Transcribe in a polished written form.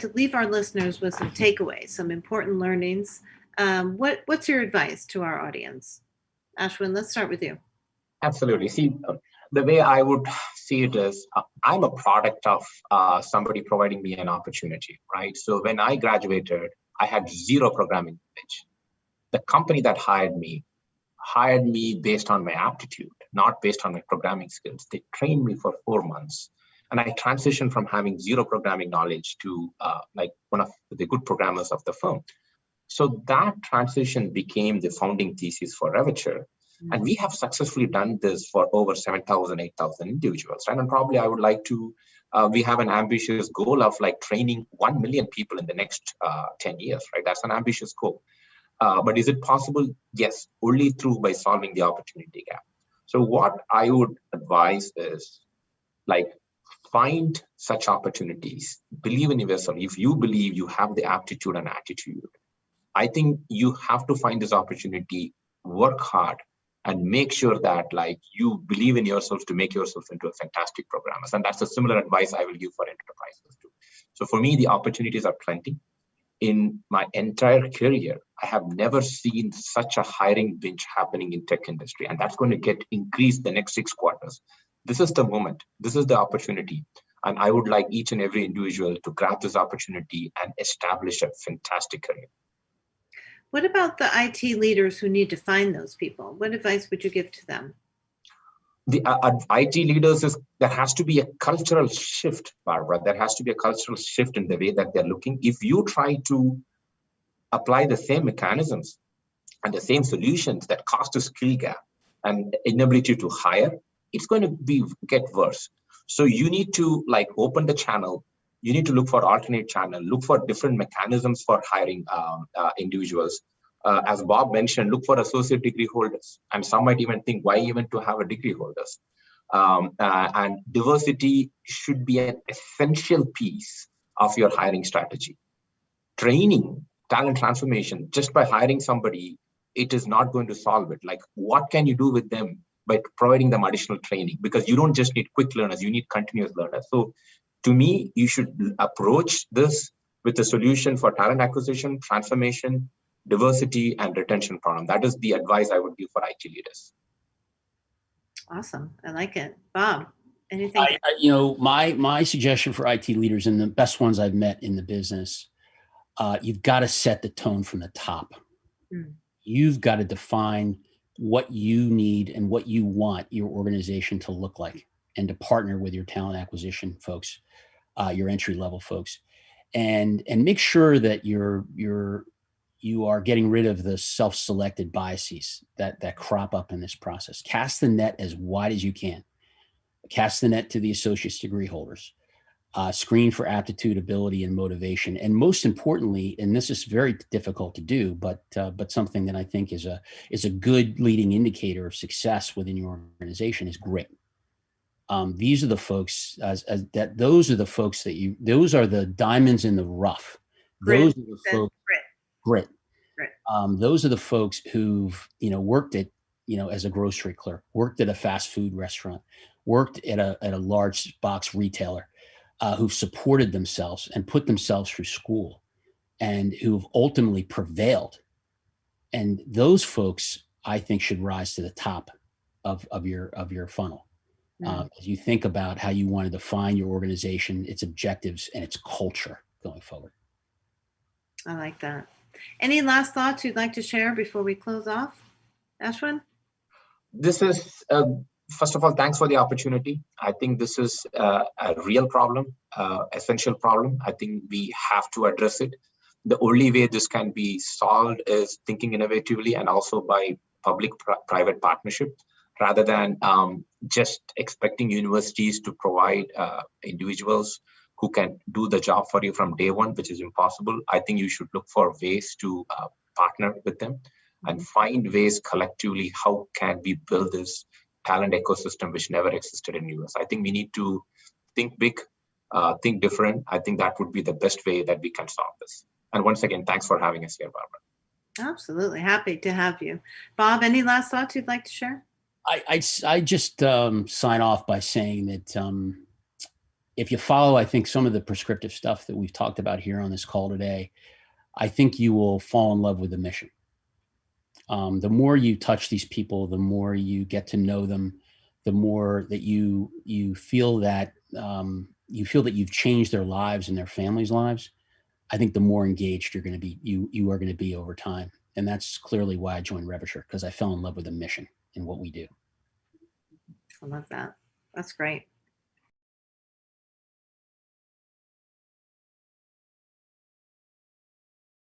to leave our listeners with some takeaways, some important learnings. What's your advice to our audience? Ashwin, let's start with you. Absolutely. See, the way I would see it is I'm a product of somebody providing me an opportunity, right? So when I graduated, I had zero programming knowledge. The company that hired me based on my aptitude, not based on my programming skills. They trained me for 4 months. And I transitioned from having zero programming knowledge to like one of the good programmers of the firm. So that transition became the founding thesis for Revature. And we have successfully done this for over 7,000, 8,000 individuals. Right? And probably I would like to, we have an ambitious goal of like training 1 million people in the next 10 years, right? That's an ambitious goal. But is it possible? Yes, only through by solving the opportunity gap. So what I would advise is like find such opportunities, believe in yourself. If you believe you have the aptitude and attitude, I think you have to find this opportunity, work hard, and make sure that like you believe in yourself to make yourself into a fantastic programmer. And that's a similar advice I will give for enterprises too. So for me, the opportunities are plenty. In my entire career, I have never seen such a hiring binge happening in tech industry, and that's going to get increased the next 6 quarters. This is the moment. This is the opportunity. And I would like each and every individual to grab this opportunity and establish a fantastic career. What about the IT leaders who need to find those people? What advice would you give to them? The IT leaders there has to be a cultural shift, Barbara. There has to be a cultural shift in the way that they're looking. If you try to apply the same mechanisms and the same solutions that cause a skill gap and inability to hire, it's going to get worse. So you need to like open the channel. You need to look for alternate channel, look for different mechanisms for hiring individuals. As Bob mentioned, look for associate degree holders. And some might even think, why even to have a degree holders? And diversity should be an essential piece of your hiring strategy. Training, talent transformation, just by hiring somebody, it is not going to solve it. Like, what can you do with them by providing them additional training? Because you don't just need quick learners, you need continuous learners. So to me, you should approach this with a solution for talent acquisition, transformation, diversity, and retention problem. That is the advice I would give for IT leaders. Awesome. I like it. Bob, anything? My suggestion for IT leaders, and the best ones I've met in the business, you've got to set the tone from the top. You've got to define what you need and what you want your organization to look like, and to partner with your talent acquisition folks, your entry level folks, and make sure that you are getting rid of the self-selected biases that crop up in this process. Cast the net as wide as you can. Cast the net to the associate's degree holders. Screen for aptitude, ability, and motivation. And most importantly, and this is very difficult to do, but something that I think is a good leading indicator of success within your organization is grit. These are the folks those are the diamonds in the rough. Those are the folks. Grit. Those are the folks who've worked at as a grocery clerk, worked at a fast food restaurant, worked at a large box retailer, who've supported themselves and put themselves through school, and who've ultimately prevailed. And those folks, I think, should rise to the top of your funnel. As you think about how you want to define your organization, its objectives, and its culture going forward. I like that. Any last thoughts you'd like to share before we close off, Ashwin? This is, first of all, thanks for the opportunity. I think this is a real problem, essential problem. I think we have to address it. The only way this can be solved is thinking innovatively and also by public-private partnership, rather than just expecting universities to provide individuals who can do the job for you from day one, which is impossible. I think you should look for ways to partner with them and find ways collectively, how can we build this talent ecosystem which never existed in US. I think we need to think big, think different. I think that would be the best way that we can solve this. And once again, thanks for having us here, Barbara. Absolutely. Happy to have you. Bob, any last thoughts you'd like to share? I just sign off by saying that if you follow, I think, some of the prescriptive stuff that we've talked about here on this call today, I think you will fall in love with the mission. The more you touch these people, the more you get to know them, the more that you feel that you've changed their lives and their families' lives. I think the more engaged you're going to be, you are going to be over time. And that's clearly why I joined Revature, because I fell in love with the mission and what we do. I love that. That's great.